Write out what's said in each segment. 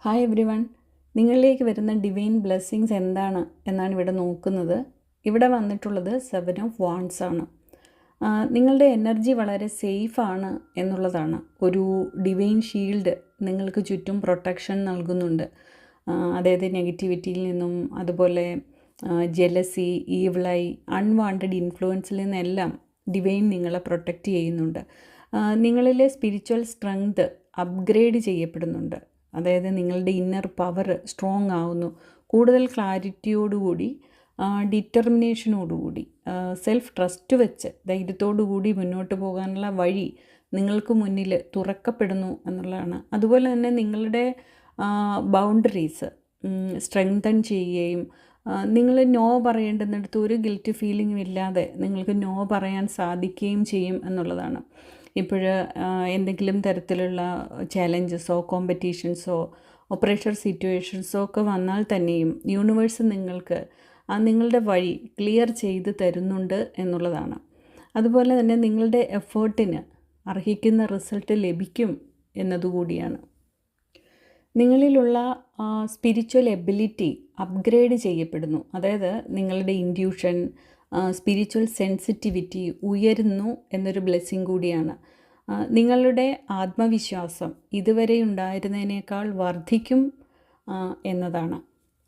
Hi every one, നിങ്ങളിലേക്ക് വരുന്ന divine blessings എന്താണ് എന്നാണ് ഇവിടെ നോക്കുന്നത്. ഇവിടെ വന്നിട്ടുള്ളത് 7 ഓഫ് വാണ്ട്സ് ആണ്. നിങ്ങളുടെ എനർജി വളരെ സേഫാണ് എന്നുള്ളതാണ്. ഒരു ഡിവൈൻ ഷീൽഡ് നിങ്ങൾക്ക് ചുറ്റും പ്രൊട്ടക്ഷൻ നൽകുന്നുണ്ട്. അതായത് നെഗറ്റിവിറ്റിയിൽ നിന്നും, അതുപോലെ ജെലസി, ഈവിളൈ, അൺവാണ്ടഡ് ഇൻഫ്ലുവൻസിൽ നിന്നെല്ലാം ഡിവൈൻ നിങ്ങളെ പ്രൊട്ടക്റ്റ് ചെയ്യുന്നുണ്ട്. നിങ്ങളിലെ സ്പിരിച്വൽ സ്ട്രെങ്ത് അപ്ഗ്രേഡ് ചെയ്യപ്പെടുന്നുണ്ട്. അതായത് നിങ്ങളുടെ ഇന്നർ പവർ സ്ട്രോങ് ആവുന്നു. കൂടുതൽ ക്ലാരിറ്റിയോടുകൂടി, ഡിറ്റർമിനേഷനോടുകൂടി, സെൽഫ് ട്രസ്റ്റ് വെച്ച് ധൈര്യത്തോടുകൂടി മുന്നോട്ട് പോകാനുള്ള വഴി നിങ്ങൾക്ക് മുന്നിൽ തുറക്കപ്പെടുന്നു എന്നുള്ളതാണ്. അതുപോലെ തന്നെ നിങ്ങളുടെ ബൗണ്ടറീസ് സ്ട്രെങ്തൻ ചെയ്യുകയും, നിങ്ങൾ നോ പറയേണ്ടുന്നിടത്ത് ഒരു ഗിൽറ്റ് ഫീലിംഗും ഇല്ലാതെ നിങ്ങൾക്ക് നോ പറയാൻ സാധിക്കുകയും ചെയ്യും എന്നുള്ളതാണ്. ഇപ്പോൾ എന്തെങ്കിലും തരത്തിലുള്ള ചാലഞ്ചസോ കോമ്പറ്റീഷൻസോ പ്രഷർ സിറ്റുവേഷൻസോ ഒക്കെ വന്നാൽ തന്നെയും യൂണിവേഴ്സ് നിങ്ങൾക്ക് നിങ്ങളുടെ വഴി ക്ലിയർ ചെയ്ത് തരുന്നുണ്ട് എന്നുള്ളതാണ്. അതുപോലെ തന്നെ നിങ്ങളുടെ എഫേർട്ടിന് അർഹിക്കുന്ന റിസൾട്ട് ലഭിക്കും എന്നതുകൂടിയാണ്. നിങ്ങളിലുള്ള സ്പിരിച്വൽ എബിലിറ്റി അപ്ഗ്രേഡ് ചെയ്യപ്പെടുന്നു. അതായത് നിങ്ങളുടെ ഇൻറ്റ്യൂഷൻ, സ്പിരിച്വൽ സെൻസിറ്റിവിറ്റി ഉയരുന്നു എന്നൊരു ബ്ലെസ്സിങ് കൂടിയാണ്. നിങ്ങളുടെ ആത്മവിശ്വാസം ഇതുവരെ ഉണ്ടായിരുന്നതിനേക്കാൾ വർദ്ധിക്കും എന്നതാണ്.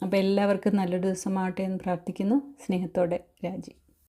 അപ്പോൾ എല്ലാവർക്കും നല്ലൊരു ദിവസമാകട്ടെ എന്ന് പ്രാർത്ഥിക്കുന്നു. സ്നേഹത്തോടെ, രാജി.